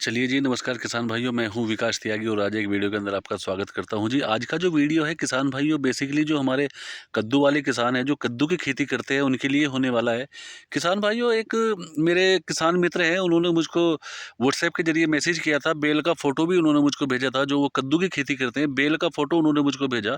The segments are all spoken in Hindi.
चलिए जी, नमस्कार किसान भाइयों, मैं हूँ विकास त्यागी और आज एक वीडियो के अंदर आपका स्वागत करता हूँ जी। आज का जो वीडियो है किसान भाइयों, बेसिकली जो हमारे कद्दू वाले किसान हैं, जो कद्दू की खेती करते हैं, उनके लिए होने वाला है। किसान भाइयों, एक मेरे किसान मित्र हैं, उन्होंने मुझको व्हाट्सएप के ज़रिए मैसेज किया था, बेल का फ़ोटो भी उन्होंने मुझको भेजा था, जो वो कद्दू की खेती करते हैं, बेल का फ़ोटो उन्होंने मुझको भेजा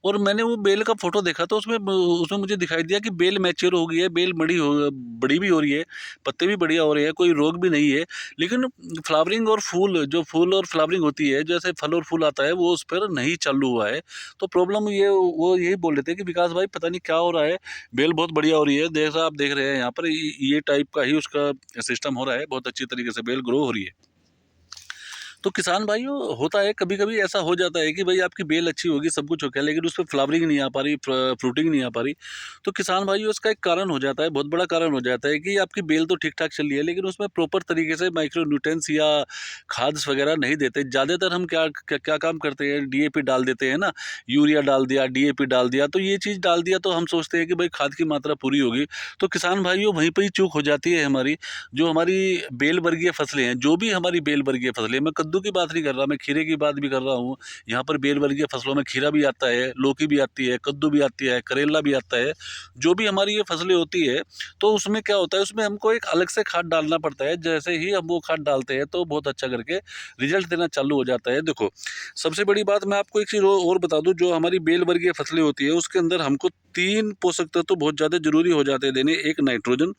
और मैंने वो बेल का फ़ोटो देखा तो उसमें मुझे दिखाई दिया कि बेल मैच्योर हो गई है, बेल बड़ी भी हो रही है, पत्ते भी बढ़िया हो रहे हैं, कोई रोग भी नहीं है। लेकिन फ्लावरिंग और फूल, जो फूल और फ्लावरिंग होती है, जैसे फल और फूल आता है, वो उस पर नहीं चालू हुआ है। तो प्रॉब्लम ये वो यही बोल रहे थे कि विकास भाई पता नहीं क्या हो रहा है, बेल बहुत बढ़िया हो रही है, जैसा आप देख रहे हैं यहाँ पर ये टाइप का ही उसका सिस्टम हो रहा है, बहुत अच्छी तरीके से बेल ग्रो हो रही है। तो किसान भाइयों, होता है कभी-कभी ऐसा हो जाता है कि भाई आपकी बेल अच्छी होगी, सब कुछ हो गया, लेकिन उसपे फ्लावरिंग नहीं आ पा रही, फ्रूटिंग नहीं आ पा रही। तो किसान भाइयों, इसका एक कारण हो जाता है, बहुत बड़ा कारण हो जाता है कि आपकी बेल तो ठीक-ठाक चल रही है, लेकिन उसमें प्रॉपर तरीके से माइक्रो न्यूट्रिएंट्स या खाद्य वगैरह नहीं देते। ज़्यादातर हम क्या काम करते हैं, डीएपी डाल देते हैं ना, यूरिया डाल दिया, डीएपी डाल दिया, तो ये चीज़ डाल दिया तो हम सोचते हैं कि भाई खाद की मात्रा पूरी होगी। तो किसान भाइयों, वहीं पे ही चूक हो जाती है हमारी। जो हमारी बेल वर्गीय फसलें हैं, जो भी हमारी बेल वर्गीय फसलें, मैं कद्दू की बात नहीं कर रहा, मैं खीरे की बात भी कर रहा हूँ। यहाँ पर बेल वर्गीय फसलों में खीरा भी आता है, लौकी भी आती है, कद्दू भी आती है, करेला भी आता है। जो भी हमारी ये फसलें होती है, तो उसमें क्या होता है, उसमें हमको एक अलग से खाद डालना पड़ता है। जैसे ही हम वो खाद डालते हैं, तो बहुत अच्छा करके रिजल्ट देना चालू हो जाता है। देखो, सबसे बड़ी बात मैं आपको एक चीज़ और बता दूँ, जो हमारी बेल वर्गीय फसलें होती है, उसके अंदर हमको 3 पोषक तत्व तो बहुत ज़्यादा ज़रूरी हो जाते हैं देने। एक नाइट्रोजन,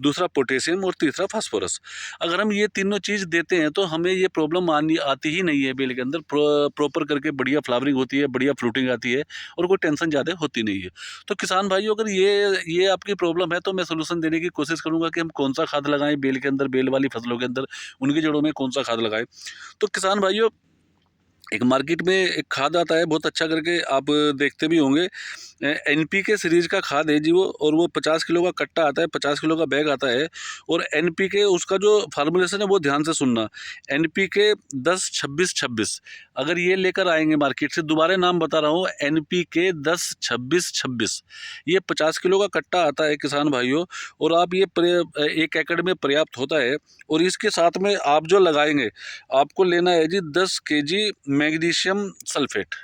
दूसरा पोटेशियम और तीसरा फास्फोरस। अगर हम ये तीनों चीज़ देते हैं तो हमें ये प्रॉब्लम आती ही नहीं है बेल के अंदर। प्रॉपर करके बढ़िया फ्लावरिंग होती है, बढ़िया फ्रूटिंग आती है और कोई टेंशन ज़्यादा होती नहीं है। तो किसान भाइयों, अगर ये आपकी प्रॉब्लम है, तो मैं सॉल्यूशन देने की कोशिश करूँगा कि हम कौन-सा खाद लगाएँ बेल के अंदर, बेल वाली फसलों के अंदर, उनकी जड़ों में कौन-सा खाद लगाएँ। तो किसान भाइयों, एक मार्केट में एक खाद आता है बहुत अच्छा करके, आप देखते भी होंगे। एनपीके सीरीज का खाद है जी वो, और वो 50 किलो का कट्टा आता है, 50 किलो का बैग आता है। और एनपीके, उसका जो फार्मूलेशन है वो ध्यान से सुनना। एनपीके 10-26-26, अगर ये लेकर आएंगे मार्केट से, दोबारा नाम बता रहा हूँ, एनपीके 10-26-26, ये 50 किलो का कट्टा आता है किसान भाइयों। और आप ये 1 एकड़ में पर्याप्त होता है। और इसके साथ में आप जो लगाएंगे, आपको लेना है जी 10 केजी मैग्नीशियम सल्फेट,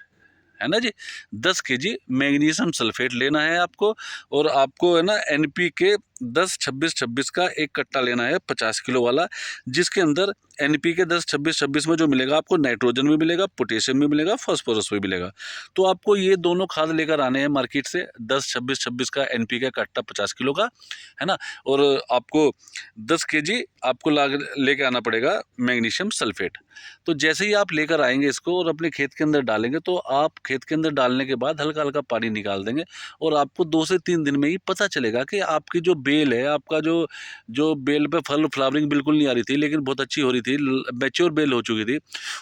है ना जी। 10 केजी मैग्नीशियम सल्फेट लेना है आपको। और आपको है ना एनपीके 10-26-26 का एक कट्टा लेना है, 50 किलो वाला, जिसके अंदर एनपीके 10-26-26 में जो मिलेगा, आपको नाइट्रोजन भी मिलेगा, पोटेशियम भी मिलेगा, फास्फोरस भी मिलेगा। तो आपको ये दोनों खाद लेकर आने हैं मार्केट से, 10-26-26 का एनपीके का कट्टा 50 किलो का, है ना। और आपको 10 केजी आपको लेके आना पड़ेगा मैग्नीशियम सल्फेट। तो जैसे ही आप लेकर आएंगे इसको और अपने खेत के अंदर डालेंगे, तो आप खेत के अंदर डालने के बाद हल्का हल्का पानी निकाल देंगे, और आपको 2 से 3 दिन में ही पता चलेगा कि आपकी जो बेल है, आपका जो जो बेल पे फल फ्लावरिंग बिल्कुल नहीं आ रही थी, लेकिन बहुत अच्छी हो रही थी, मैच्योर बेल हो चुकी थी,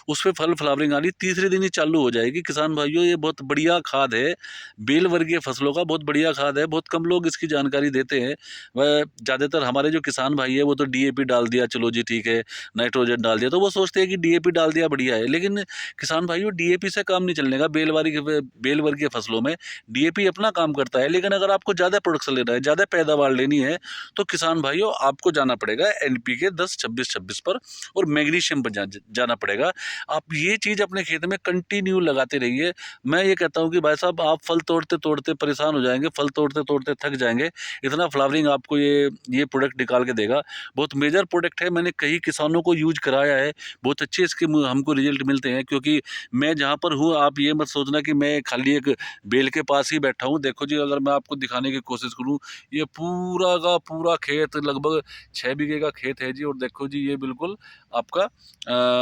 उस पर फल फ्लावरिंग आ रही, तीसरे दिन ही चालू हो जाएगी। किसान भाइयों, ये बहुत बढ़िया खाद है, बेल वर्गीय फसलों का बहुत बढ़िया खाद है। बहुत कम लोग इसकी जानकारी देते हैं। वह ज़्यादातर हमारे जो किसान भाई है, वो तो डीएपी डाल दिया, चलो जी ठीक है, नाइट्रोजन डाल दिया, तो वो सोचते हैं कि डीएपी डाल दिया बढ़िया है। लेकिन किसान भाइयों, डीएपी से काम नहीं चलने का। बेल वर्गीय फसलों में डीएपी अपना काम करता है, लेकिन अगर आपको ज़्यादा प्रोडक्शन लेना है, ज़्यादा पैदावार लेनी है, तो किसान भाइयों आपको जाना पड़ेगा एनपीके 10-26-26 पर, और मैग्नीशियम पर जाना पड़ेगा। आप ये चीज़ अपने खेत में कंटिन्यू लगाते रहिए। मैं ये कहता हूँ कि भाई साहब, आप फल तोड़ते तोड़ते परेशान हो जाएंगे, फल तोड़ते तोड़ते थक जाएंगे। इतना फ्लावरिंग आपको ये प्रोडक्ट निकाल के देगा। बहुत मेजर प्रोडक्ट है, मैंने कई किसानों को यूज कराया है, बहुत अच्छे इसके हमको रिजल्ट मिलते हैं। क्योंकि मैं जहाँ पर हूँ, आप ये मत सोचना कि मैं खाली एक बेल के पास ही बैठा हूँ। देखो जी, अगर मैं आपको दिखाने की कोशिश करूँ, ये पूरा का पूरा खेत, लगभग 6 बीघे का खेत है जी। और देखो जी, ये बिल्कुल आपका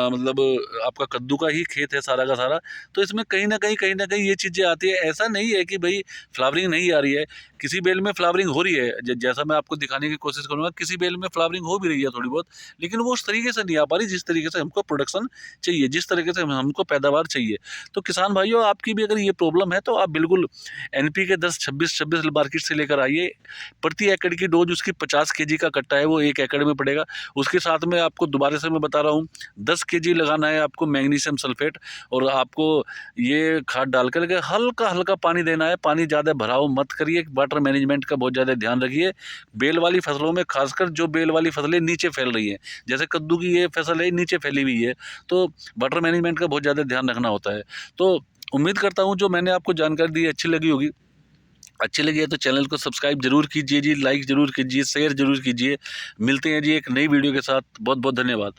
मतलब आपका कद्दू का ही खेत है सारा का सारा। तो इसमें कहीं ना कहीं ये चीज़ें आती है। ऐसा नहीं है कि भाई फ्लावरिंग नहीं आ रही है, किसी बेल में फ्लावरिंग हो रही है, जैसा मैं आपको दिखाने की कोशिश करूँगा, किसी बेल में फ्लावरिंग हो भी रही है थोड़ी बहुत, लेकिन वो उस तरीके से नहीं आ पा रही जिस तरीके से हमको प्रोडक्शन चाहिए, जिस तरीके से हमको पैदावार चाहिए। तो किसान भाइयों, आपकी भी अगर ये प्रॉब्लम है, तो आप बिल्कुल एनपीके 10-26-26 मार्केट से लेकर आइए। प्रति एकड़ एकड़ की डोज उसकी 50 kg का कट्टा है वो 1 एकड़ में पड़ेगा। उसके साथ में आपको दोबारा से मैं बता रहा हूँ 10 kg लगाना है आपको मैग्नीशियम सल्फेट, और आपको ये खाद डाल करके हल्का हल्का पानी देना है। पानी ज़्यादा भराव मत करिए, वाटर मैनेजमेंट का बहुत ज़्यादा ध्यान रखिए। बेल वाली फसलों में खासकर जो बेल वाली फसलें नीचे फैल रही हैं, जैसे कद्दू की ये फसल है नीचे फैली हुई है, तो वाटर मैनेजमेंट का बहुत ज़्यादा ध्यान रखना होता है। तो उम्मीद करता हूँ जो मैंने आपको जानकारी दी अच्छी लगी होगी। अच्छी लगी है तो चैनल को सब्सक्राइब जरूर कीजिए जी, लाइक जरूर कीजिए, शेयर जरूर कीजिए। मिलते हैं जी एक नई वीडियो के साथ। बहुत बहुत धन्यवाद।